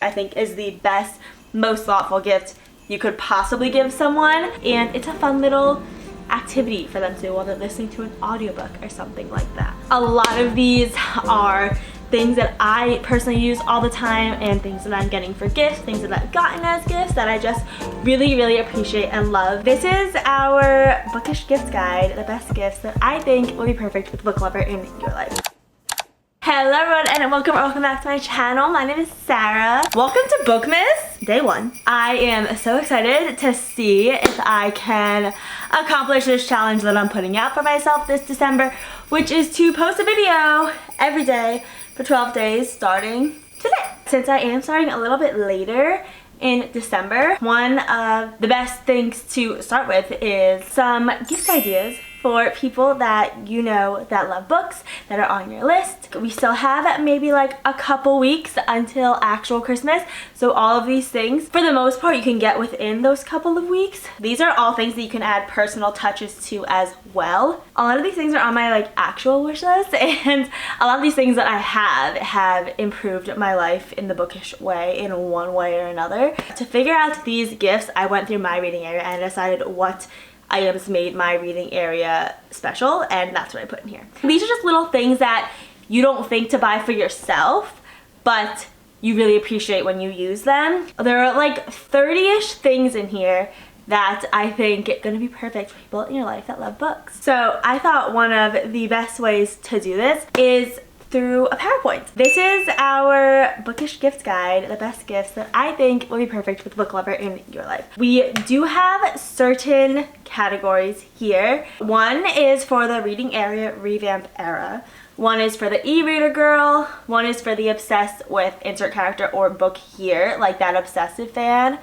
I think is the best, most thoughtful gift you could possibly give someone, and it's a fun little activity for them to do while they're listening to an audiobook or something like that. A lot of these are things that I personally use all the time and things that I'm getting for gifts, things that I've gotten as gifts that I just really appreciate and love. This is our bookish gift guide, the best gifts that I think will be perfect for the book lover in your life. Hello everyone and welcome back to my channel. My name is Sarah. Welcome to Bookmas, day one. I am so excited to see if I can accomplish this challenge that I'm putting out for myself this December, which is to post a video every day for 12 days starting today. Since I am starting a little bit later in December, one of the best things to start with is some gift ideas for people that you know that love books, that are on your list. We still have maybe like a couple weeks until actual Christmas, so all of these things, for the most part, you can get within those couple of weeks. These are all things that you can add personal touches to as well. A lot of these things are on my like actual wish list, and a lot of these things that I have improved my life in the bookish way in one way or another. To figure out these gifts, I went through my reading area and decided what items made my reading area special, and that's what I put in here. These are just little things that you don't think to buy for yourself, but you really appreciate when you use them. There are like 30-ish things in here that I think are gonna be perfect for people in your life that love books. So I thought one of the best ways to do this is through a PowerPoint. This is our bookish gift guide, the best gifts that I think will be perfect for the book lover in your life. We do have certain categories here. One is for the reading area revamp era. One is for the e-reader girl. One is for the obsessed with insert character or book here, like that obsessive fan.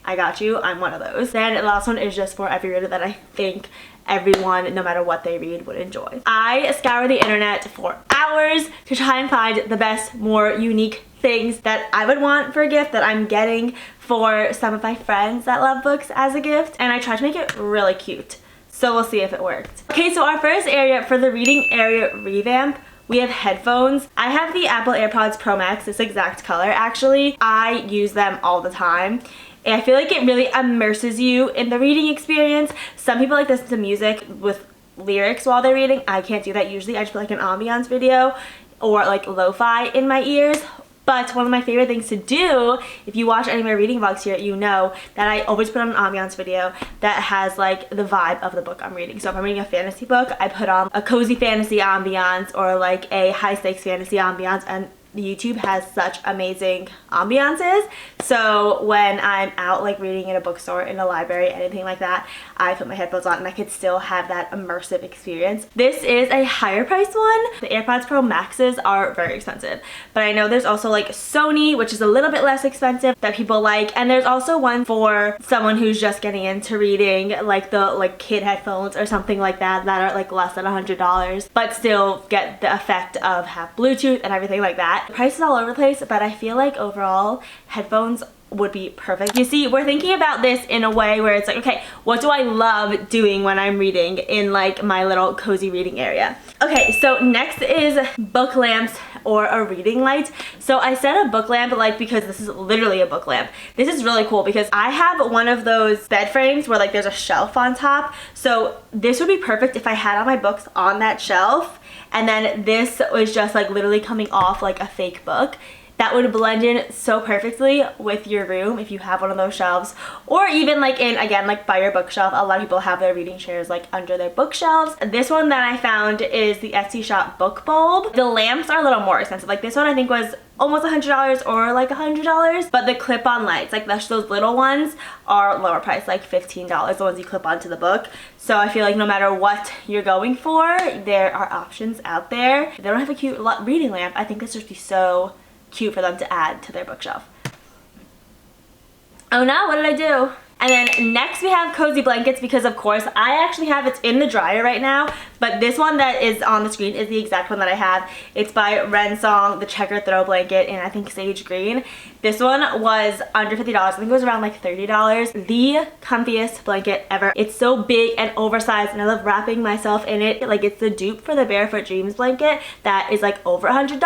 I got you, I'm one of those. Then the last one is just for every reader that I think everyone, no matter what they read, would enjoy. I scour the internet for hours to try and find the best, more unique things that I would want for a gift that I'm getting for some of my friends that love books as a gift, and I tried to make it really cute. So we'll see if it worked. Okay, so our first area for the reading area revamp, we have headphones. I have the Apple AirPods Pro Max, this exact color actually. I use them all the time. And I feel like it really immerses you in the reading experience. Some people like listen to music with lyrics while they're reading. I can't do that usually. I just put like an ambiance video or like lo-fi in my ears. But one of my favorite things to do, if you watch any of my reading vlogs here, you know that I always put on an ambiance video that has like the vibe of the book I'm reading. So if I'm reading a fantasy book, I put on a cozy fantasy ambiance or like a high stakes fantasy ambiance, and YouTube has such amazing ambiances. So when I'm out like reading in a bookstore, in a library, anything like that, I put my headphones on and I could still have that immersive experience. This is a higher priced one. The AirPods Pro Maxes are very expensive, but I know there's also like Sony, which is a little bit less expensive, that people like, and there's also one for someone who's just getting into reading, like the kid headphones or something like that are like less than $100, but still get the effect of have Bluetooth and everything like that. The price is all over the place, but I feel like overall headphones would be perfect. You see, we're thinking about this in a way where it's like, okay, what do I love doing when I'm reading in like my little cozy reading area? Okay, so next is book lamps or a reading light. So I said a book lamp like because this is literally a book lamp. This is really cool because I have one of those bed frames where like there's a shelf on top. So this would be perfect if I had all my books on that shelf, and then this was just like literally coming off like a fake book. That would blend in so perfectly with your room if you have one of those shelves, or even like in, again, like by your bookshelf. A lot of people have their reading chairs like under their bookshelves. This one that I found is the Etsy shop book bulb. The lamps are a little more expensive. Like this one I think was almost $100 or like $100, but the clip-on lights, like those little ones, are lower priced, like $15, the ones you clip onto the book. So I feel like no matter what you're going for, there are options out there. If they don't have a cute reading lamp, I think this would be so cute for them to add to their bookshelf. Oh no, what did I do? And then next we have cozy blankets because of course I actually have it in the dryer right now, but this one that is on the screen is the exact one that I have. It's by Rensong, the checker throw blanket in I think sage green. This one was under $50. I think it was around like $30. The comfiest blanket ever. It's so big and oversized and I love wrapping myself in it. Like it's the dupe for the Barefoot Dreams blanket that is like over $100.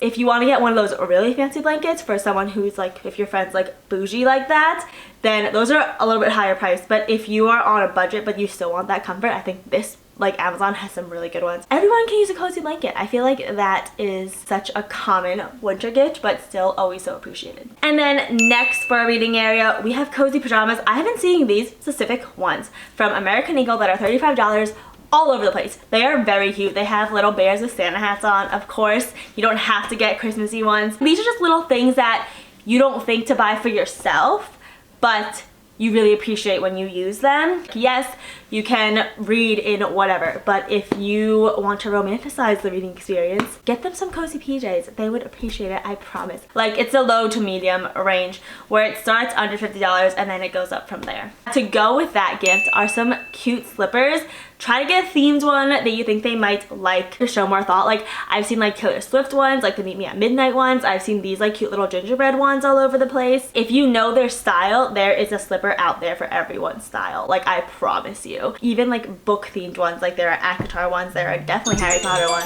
If you want to get one of those really fancy blankets for someone who's like, if your friend's like bougie like that, then those are a little bit higher priced. But if you are on a budget but you still want that comfort, I think this, like Amazon has some really good ones. Everyone can use a cozy blanket. I feel like that is such a common winter gift, but still always so appreciated. And then next for our reading area, we have cozy pajamas. I have been seeing these specific ones from American Eagle that are $35 all over the place. They are very cute. They have little bears with Santa hats on. Of course, you don't have to get Christmassy ones. These are just little things that you don't think to buy for yourself, but you really appreciate when you use them. Yes, you can read in whatever, but if you want to romanticize the reading experience, get them some cozy PJs. They would appreciate it, I promise. Like it's a low to medium range where it starts under $50 and then it goes up from there. To go with that gift are some cute slippers. Try to get a themed one that you think they might like to show more thought. Like I've seen like Taylor Swift ones, like the Meet Me at Midnight ones. I've seen these like cute little gingerbread ones all over the place. If you know their style, there is a slipper out there for everyone's style. Like I promise you. Even like book themed ones, like there are ACOTAR ones, there are definitely Harry Potter ones.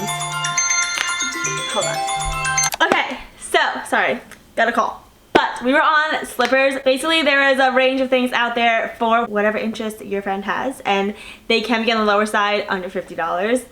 Hold on. Okay, so sorry, got a call. But we were on slippers. Basically, there is a range of things out there for whatever interest your friend has, and they can be on the lower side, under $50.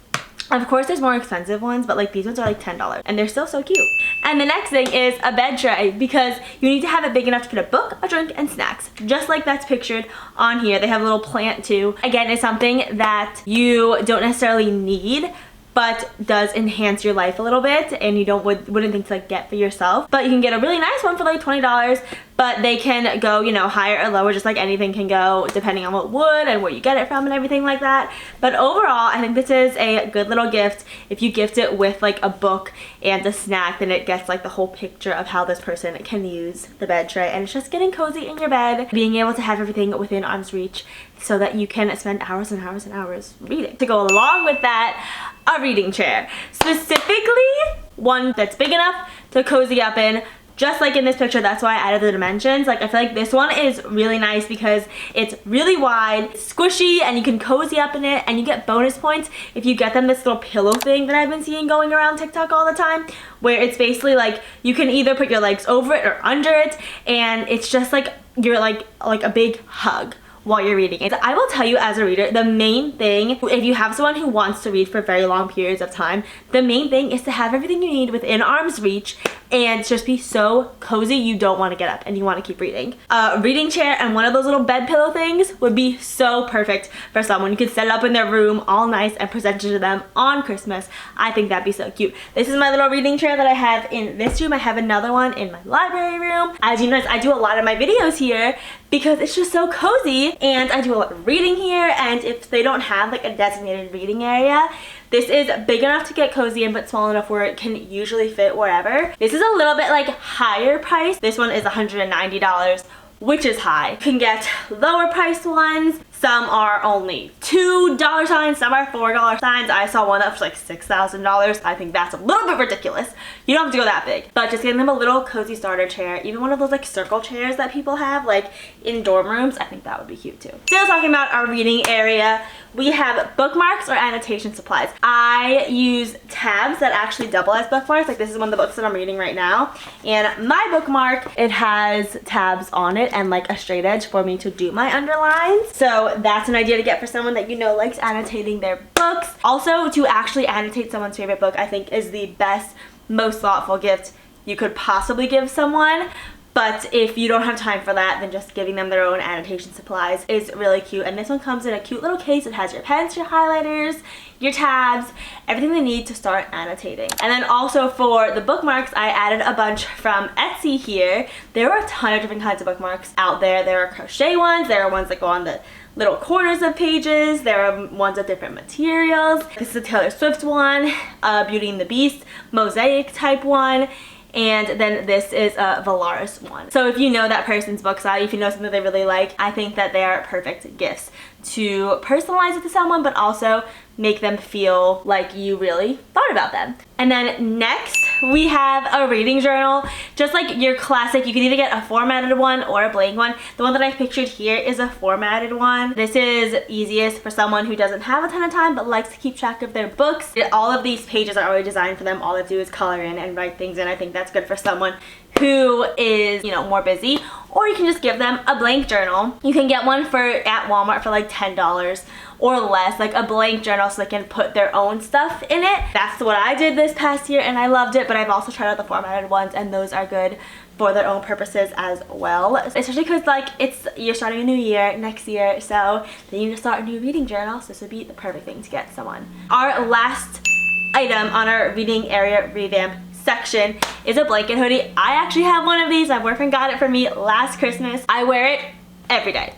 Of course, there's more expensive ones, but like these ones are like $10, and they're still so cute. And the next thing is a bed tray, because you need to have it big enough to put a book, a drink, and snacks, just like that's pictured on here. They have a little plant too. Again, it's something that you don't necessarily need, but does enhance your life a little bit, and you wouldn't think to like get for yourself. But you can get a really nice one for like $20, but they can go, you know, higher or lower, just like anything can go depending on what wood and where you get it from and everything like that. But overall, I think this is a good little gift. If you gift it with like a book and a snack, then it gets like the whole picture of how this person can use the bed tray, and it's just getting cozy in your bed, being able to have everything within arm's reach so that you can spend hours and hours and hours reading. To go along with that, a reading chair. Specifically, one that's big enough to cozy up in, just like in this picture. That's why I added the dimensions. Like I feel like this one is really nice because it's really wide, squishy, and you can cozy up in it, and you get bonus points if you get them this little pillow thing that I've been seeing going around TikTok all the time, where it's basically like you can either put your legs over it or under it, and it's just like you're like a big hug while you're reading it. I will tell you as a reader, the main thing, if you have someone who wants to read for very long periods of time, the main thing is to have everything you need within arm's reach and just be so cozy you don't want to get up and you want to keep reading. A reading chair and one of those little bed pillow things would be so perfect for someone. You could set it up in their room all nice and present it to them on Christmas. I think that'd be so cute. This is my little reading chair that I have in this room. I have another one in my library room. As you notice, I do a lot of my videos here because it's just so cozy, and I do a lot of reading here, and if they don't have like a designated reading area, this is big enough to get cozy in, but small enough where it can usually fit wherever. This is a little bit like higher price. This one is $190, which is high. You can get lower priced ones. Some are only $2 signs, some are $4 signs. I saw one that was like $6,000. I think that's a little bit ridiculous. You don't have to go that big, but just getting them a little cozy starter chair, even one of those like circle chairs that people have like in dorm rooms, I think that would be cute too. Still talking about our reading area, we have bookmarks or annotation supplies. I use tabs that actually double as bookmarks. Like this is one of the books that I'm reading right now, and my bookmark, it has tabs on it and like a straight edge for me to do my underlines. So that's an idea to get for someone that you know likes annotating their books. Also, to actually annotate someone's favorite book, I think is the best, most thoughtful gift you could possibly give someone. But if you don't have time for that, then just giving them their own annotation supplies is really cute. And this one comes in a cute little case. It has your pens, your highlighters, your tabs, everything they need to start annotating. And then also for the bookmarks, I added a bunch from Etsy here. There are a ton of different kinds of bookmarks out there. There are crochet ones, there are ones that go on the little corners of pages, there are ones of different materials. This is a Taylor Swift one, Beauty and the Beast, mosaic type one. and then this is a Valaris one. So if you know that person's book style, if you know something they really like, I think that they are perfect gifts to personalize it to someone, but also make them feel like you really thought about them. And then next we have a reading journal, just like your classic. You can either get a formatted one or a blank one. The one that I pictured here is a formatted one. This is easiest for someone who doesn't have a ton of time but likes to keep track of their books. All of these pages are already designed for them. All they have to do is color in and write things in. I think that's good for someone who is, you know, more busy. Or you can just give them a blank journal. You can get one at Walmart for like $10 or less, like a blank journal, so they can put their own stuff in it. That's what I did this past year and I loved it, but I've also tried out the formatted ones and those are good for their own purposes as well. Especially because like you're starting a new year next year, so then you need to start a new reading journal, so this would be the perfect thing to get someone. Our last item on our reading area revamp section is a blanket hoodie. I actually have one of these. My boyfriend got it for me last Christmas. I wear it every day.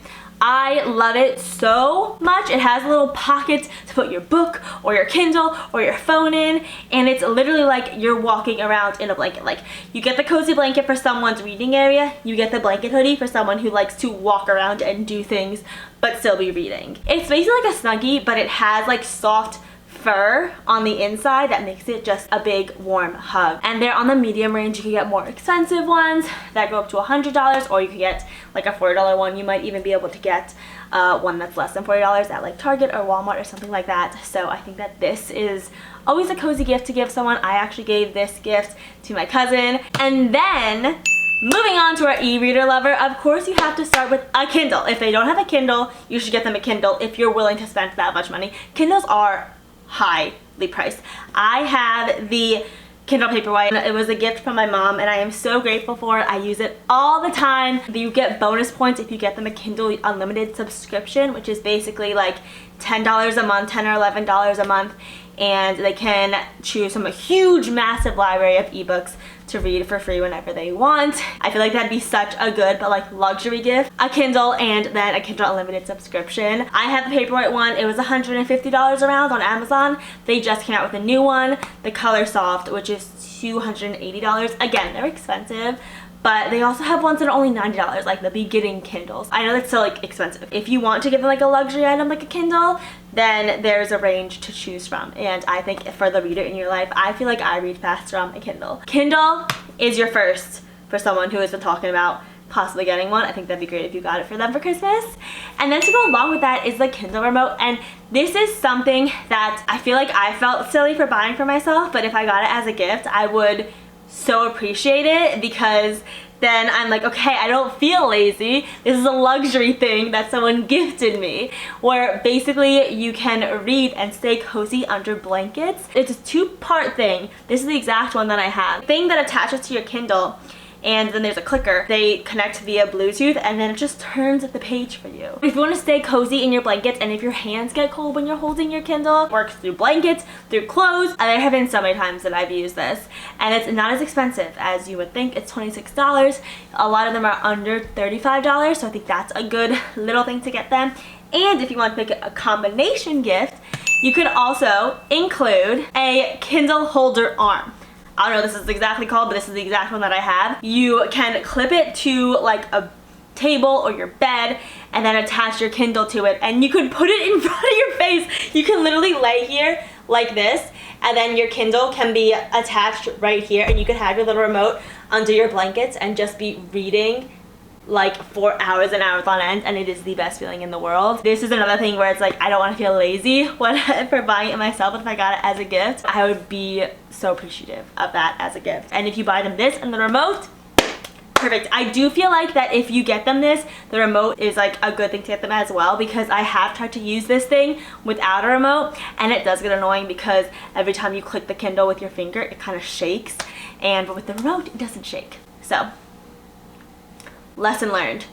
I love it so much. It has little pockets to put your book or your Kindle or your phone in, and it's literally like you're walking around in a blanket. Like, you get the cozy blanket for someone's reading area, you get the blanket hoodie for someone who likes to walk around and do things but still be reading. It's basically like a Snuggie, but it has like soft fur on the inside that makes it just a big warm hug. And they're on the medium range. You can get more expensive ones that go up to $100, or you could get like a $40 one. You might even be able to get one that's less than $40 at like Target or Walmart or something like that. So I think that this is always a cozy gift to give someone. I actually gave this gift to my cousin. And then moving on to our e-reader lover, of course you have to start with a Kindle. If they don't have a Kindle, you should get them a Kindle if you're willing to spend that much money. Kindles are highly priced. I have the Kindle Paperwhite. It was a gift from my mom and I am so grateful for it. I use it all the time. You get bonus points if you get them a Kindle Unlimited subscription, which is basically like $10 a month, $10 or $11 a month, and they can choose from a huge massive library of ebooks to read for free whenever they want. I feel like that'd be such a good but like luxury gift. A Kindle and then a Kindle Unlimited subscription. I have the Paperwhite one. It was $150 around on Amazon. They just came out with a new one, the Color Soft, which is $280. Again, they're expensive, but they also have ones that are only $90, like the beginning Kindles. I know that's still like expensive. If you want to give them like a luxury item like a Kindle, then there's a range to choose from. And I think for the reader in your life, I feel like I read faster on a Kindle. Kindle is your first for someone who has been talking about possibly getting one. I think that'd be great if you got it for them for Christmas. And then to go along with that is the Kindle remote. And this is something that I feel like I felt silly for buying for myself, but if I got it as a gift, I would so appreciate it, because then I'm like, okay, I don't feel lazy. This is a luxury thing that someone gifted me, where basically you can read and stay cozy under blankets. It's a two-part thing. This is the exact one that I have. The thing that attaches to your Kindle, and then there's a clicker. They connect via Bluetooth and then it just turns the page for you. If you want to stay cozy in your blankets, and if your hands get cold when you're holding your Kindle, works through blankets, through clothes. There have been so many times that I've used this, and it's not as expensive as you would think. It's $26. A lot of them are under $35, so I think that's a good little thing to get them. And if you want to make it a combination gift, you could also include a Kindle holder arm. I don't know what this is exactly called, but this is the exact one that I have. You can clip it to like a table or your bed and then attach your Kindle to it, and you could put it in front of your face. You can literally lay here like this, and then your Kindle can be attached right here, and you could have your little remote under your blankets and just be reading like for hours and hours on end, and it is the best feeling in the world. This is another thing where it's like I don't want to feel lazy for buying it myself, but if I got it as a gift, I would be so appreciative of that as a gift. And if you buy them this and the remote, perfect. I do feel like that if you get them this, the remote is like a good thing to get them as well, because I have tried to use this thing without a remote and it does get annoying, because every time you click the Kindle with your finger, it kind of shakes, but with the remote, it doesn't shake. So lesson learned,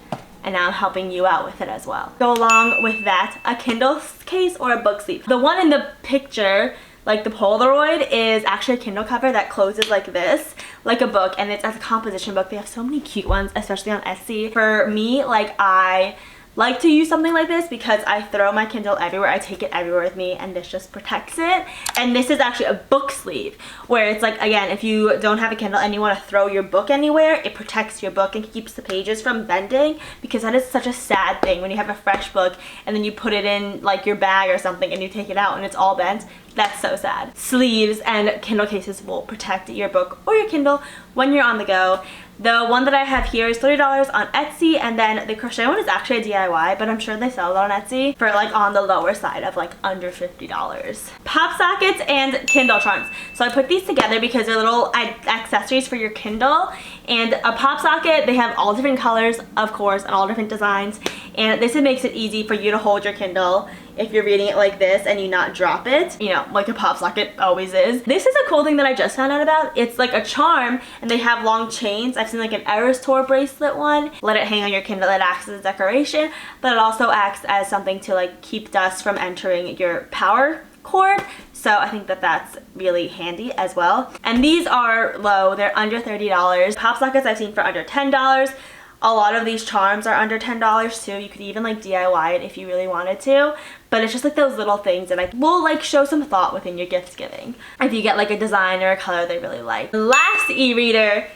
and now I'm helping you out with it as well. Go along with that, a Kindle case or a book sleeve. The one in the picture, like the Polaroid, is actually a Kindle cover that closes like this, like a book, and it's as a composition book. They have so many cute ones, especially on Etsy. For me, like I like to use something like this because I throw my Kindle everywhere. I take it everywhere with me, and this just protects it. And this is actually a book sleeve, where it's like, again, if you don't have a Kindle and you want to throw your book anywhere, it protects your book and keeps the pages from bending, because that is such a sad thing when you have a fresh book and then you put it in like your bag or something and you take it out and it's all bent. That's so sad. Sleeves and Kindle cases will protect your book or your Kindle when you're on the go. The one that I have here is $30 on Etsy, and then the crochet one is actually a DIY, but I'm sure they sell it on Etsy for like on the lower side of like under $50. Pop sockets and Kindle charms. So I put these together because they're little accessories for your Kindle. And a pop socket, they have all different colors, of course, and all different designs. And this makes it easy for you to hold your Kindle if you're reading it like this and you not drop it, you know, like a pop socket always is. This is a cool thing that I just found out about. It's like a charm, and they have long chains. I've seen like an Eras Tour bracelet one. Let it hang on your Kindle. It acts as a decoration, but it also acts as something to like keep dust from entering your power cord. So I think that that's really handy as well. And these are low. They're under $30. Pop sockets I've seen for under $10. A lot of these charms are under $10 too. You could even like DIY it if you really wanted to. But it's just like those little things that like will like show some thought within your gift giving. If you get like a design or a color they really like. Last e-reader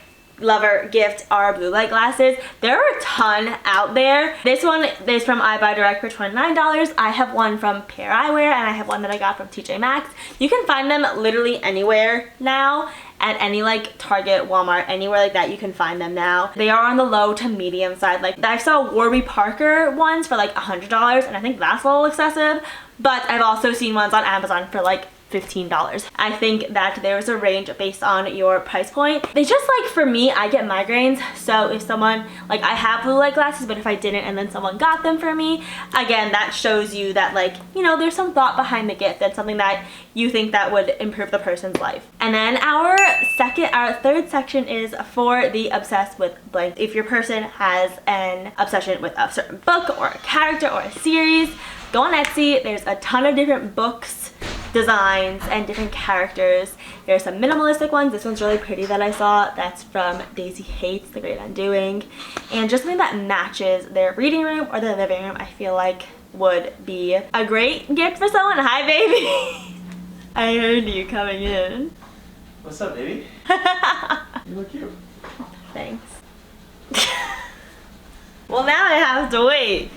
lover gift are blue light glasses. There are a ton out there. This one is from iBuyDirect for $29. I have one from Pair Eyewear, and I have one that I got from TJ Maxx. You can find them literally anywhere now. At any like Target, Walmart, anywhere like that, you can find them now. They are on the low to medium side. Like I saw Warby Parker ones for like $100, and I think that's a little excessive. But I've also seen ones on Amazon for like $15. I think that there's a range based on your price point. They just like, for me, I get migraines, so if someone, like I have blue light glasses, but if I didn't and then someone got them for me, again, that shows you that like, you know, there's some thought behind the gift and something that you think that would improve the person's life. And then our third section is for the obsessed with blank. If your person has an obsession with a certain book or a character or a series, go on Etsy. There's a ton of different books, designs, and different characters. There's some minimalistic ones. This one's really pretty that I saw. That's from Daisy Hates, The Great Undoing. And just something that matches their reading room or their living room, I feel like would be a great gift for someone. Hi, baby. I heard you coming in. What's up, baby? You look cute. Thanks. Well, now I have to wait.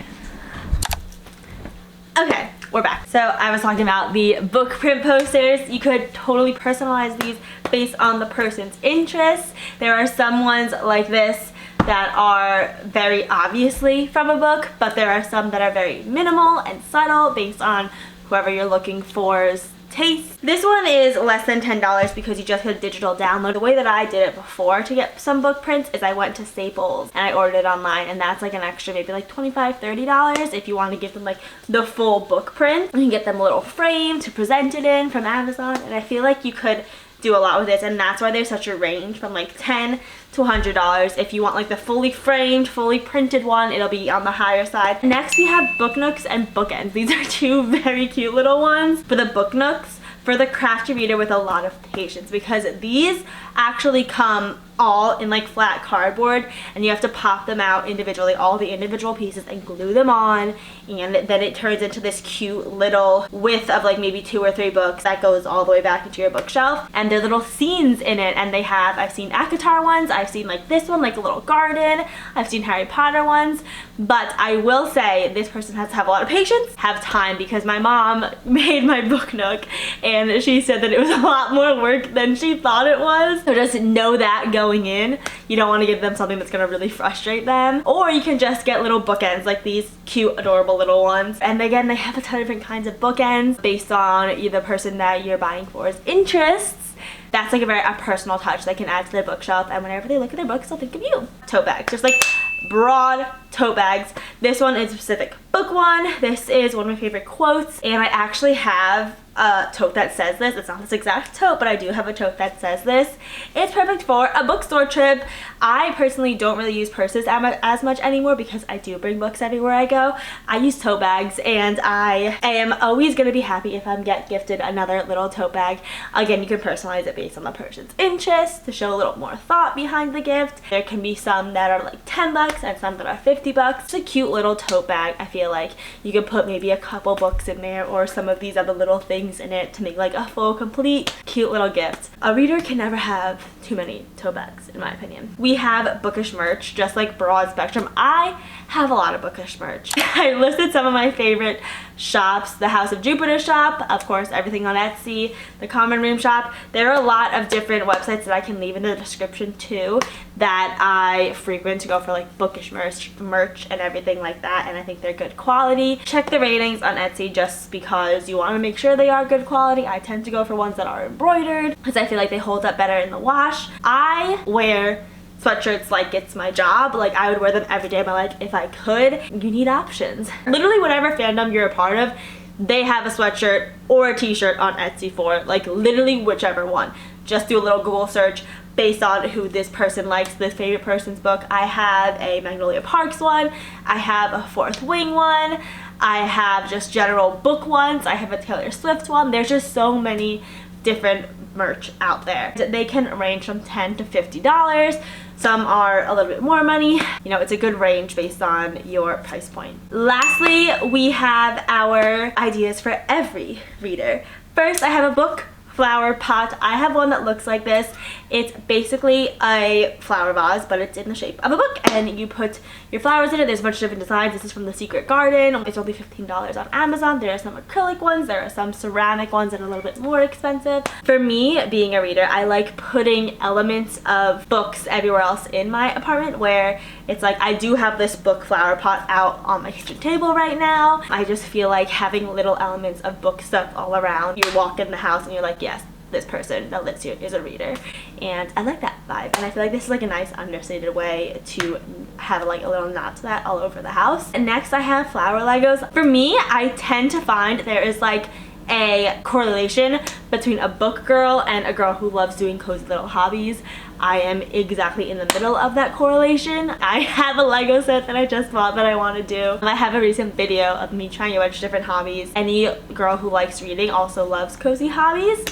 Okay, we're back. So I was talking about the book print posters. You could totally personalize these based on the person's interests. There are some ones like this that are very obviously from a book, but there are some that are very minimal and subtle based on whoever you're looking for's taste. This one is less than $10 because you just get a digital download. The way that I did it before to get some book prints is I went to Staples and I ordered it online, and that's like an extra maybe like $25, $30 if you want to give them like the full book print. You can get them a little frame to present it in from Amazon, and I feel like you could do a lot with this, and that's why there's such a range from like $10 to $100. If you want like the fully framed, fully printed one, it'll be on the higher side. Next we have book nooks and bookends. These are two very cute little ones. For the book nooks, for the crafty reader with a lot of patience, because these actually come all in like flat cardboard, and you have to pop them out individually, all the individual pieces, and glue them on, and then it turns into this cute little width of like maybe 2 or 3 books that goes all the way back into your bookshelf. And there are little scenes in it, and they have, I've seen ACOTAR ones, I've seen like this one, like a little garden, I've seen Harry Potter ones. But I will say this person has to have a lot of patience, have time, because my mom made my book nook and she said that it was a lot more work than she thought it was. So just know that going in. You don't want to give them something that's going to really frustrate them. Or you can just get little bookends like these cute, adorable little ones. And again, they have a ton of different kinds of bookends based on the person that you're buying for's interests. That's like a personal touch they can add to their bookshelf, and whenever they look at their books, they'll think of you. Tote bags, just like broad tote bags. This one is a specific book one. This is one of my favorite quotes, and I actually have a tote that says this. It's not this exact tote, but I do have a tote that says this. It's perfect for a bookstore trip. I personally don't really use purses as much anymore because I do bring books everywhere I go. I use tote bags, and I am always going to be happy if I get gifted another little tote bag. Again, you can personalize it based on the person's interest to show a little more thought behind the gift. There can be some that are like 10 bucks and some that are 50 bucks. It's a cute little tote bag. I feel like you could put maybe a couple books in there or some of these other little things in it to make like a full, complete, cute little gift. A reader can never have too many tote bags, in my opinion. We have bookish merch, just like broad spectrum. I have a lot of bookish merch. I listed some of my favorite shops: the House of Jupiter shop, of course, everything on Etsy, the Common Room shop. There are a lot of different websites that I can leave in the description too that I frequent to go for like bookish merch and everything like that, and I think they're good quality. Check the ratings on Etsy just because you want to make sure they are good quality. I tend to go for ones that are embroidered because I feel like they hold up better in the wash. I wear sweatshirts like it's my job. Like, I would wear them every day of my life if I could. You need options. Literally whatever fandom you're a part of, they have a sweatshirt or a t-shirt on Etsy for, like, literally whichever one. Just do a little Google search based on who this person likes, this favorite person's book. I have a Magnolia Parks one, I have a Fourth Wing one, I have just general book ones, I have a Taylor Swift one. There's just so many different merch out there. They can range from $10 to $50. Some are a little bit more money. You know, it's a good range based on your price point. Lastly, we have our ideas for every reader. First, I have a book flower pot. I have one that looks like this. It's basically a flower vase, but it's in the shape of a book, and you put your flowers in it. There's a bunch of different designs. This is from The Secret Garden. It's only $15 on Amazon. There are some acrylic ones. There are some ceramic ones that are a little bit more expensive. For me, being a reader, I like putting elements of books everywhere else in my apartment, where it's like I do have this book flower pot out on my kitchen table right now. I just feel like having little elements of book stuff all around. You walk in the house and you're like, yes, this person that lives here is a reader, and I like that vibe. And I feel like this is like a nice understated way to have like a little nod to that all over the house. And next, I have flower Legos. For me, I tend to find there is like a correlation between a book girl and a girl who loves doing cozy little hobbies. I am exactly in the middle of that correlation. I have a Lego set that I just bought that I want to do. I have a recent video of me trying a bunch of different hobbies. Any girl who likes reading also loves cozy hobbies.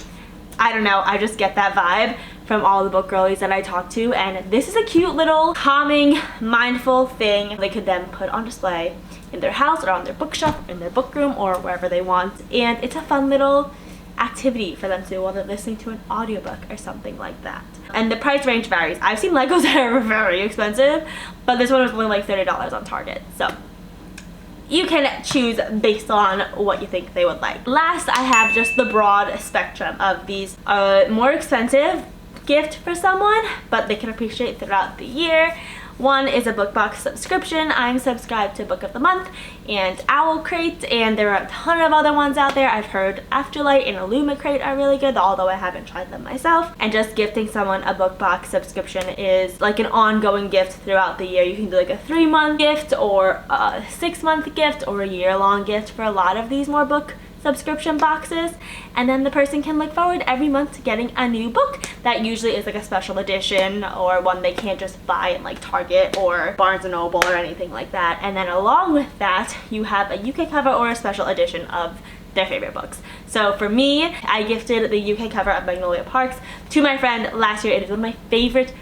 I don't know, I just get that vibe from all the book girlies that I talk to, and this is a cute little calming, mindful thing they could then put on display in their house or on their bookshelf, in their book room, or wherever they want. And it's a fun little activity for them to do while they're listening to an audiobook or something like that. And the price range varies. I've seen Legos that are very expensive, but this one was only like $30 on Target. So you can choose based on what you think they would like. Last, I have just the broad spectrum of these more expensive gift for someone, but they can appreciate throughout the year. One is a BookBox subscription. I'm subscribed to Book of the Month and Owl Crate, and there are a ton of other ones out there. I've heard Afterlight and Illuma Crate are really good, although I haven't tried them myself. And just gifting someone a BookBox subscription is like an ongoing gift throughout the year. You can do like a 3-month gift or a 6-month gift or a year-long gift for a lot of these more book subscription boxes, and then the person can look forward every month to getting a new book that usually is like a special edition or one they can't just buy in like Target or Barnes & Noble or anything like that. And then along with that, you have a UK cover or a special edition of their favorite books. So for me, I gifted the UK cover of Magnolia Parks to my friend last year. It is one of my favorite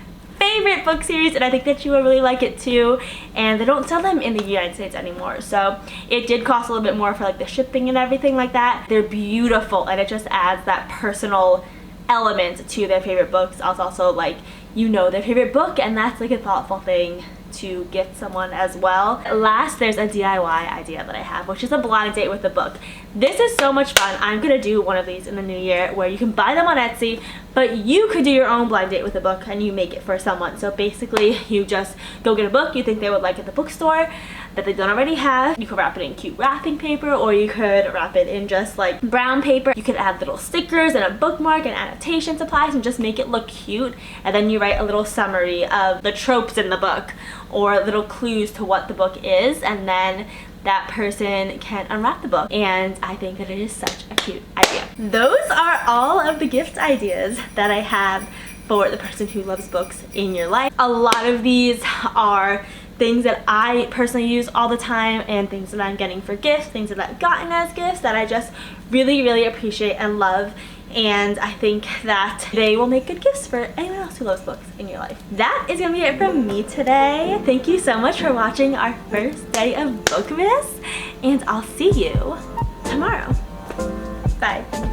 book series, and I think that you will really like it too. And they don't sell them in the United States anymore, so it did cost a little bit more for like the shipping and everything like that. They're beautiful, and it just adds that personal element to their favorite books. Also, like, you know, their favorite book, and that's like a thoughtful thing to gift someone as well. Last, there's a DIY idea that I have, which is a blind date with a book. This is so much fun. I'm gonna do one of these in the new year where you can buy them on Etsy, but you could do your own blind date with a book and you make it for someone. So basically, you just go get a book you think they would like at the bookstore that they don't already have. You could wrap it in cute wrapping paper, or you could wrap it in just like brown paper. You could add little stickers and a bookmark and annotation supplies and just make it look cute. And then you write a little summary of the tropes in the book or little clues to what the book is, and then that person can unwrap the book, and I think that it is such a cute idea. Those are all of the gift ideas that I have for the person who loves books in your life. A lot of these are things that I personally use all the time and things that I'm getting for gifts, things that I've gotten as gifts that I just really appreciate and love, and I think that they will make good gifts for anyone else who loves books in your life. That is gonna be it from me today. Thank you so much for watching our first day of Bookmas, and I'll see you tomorrow. Bye.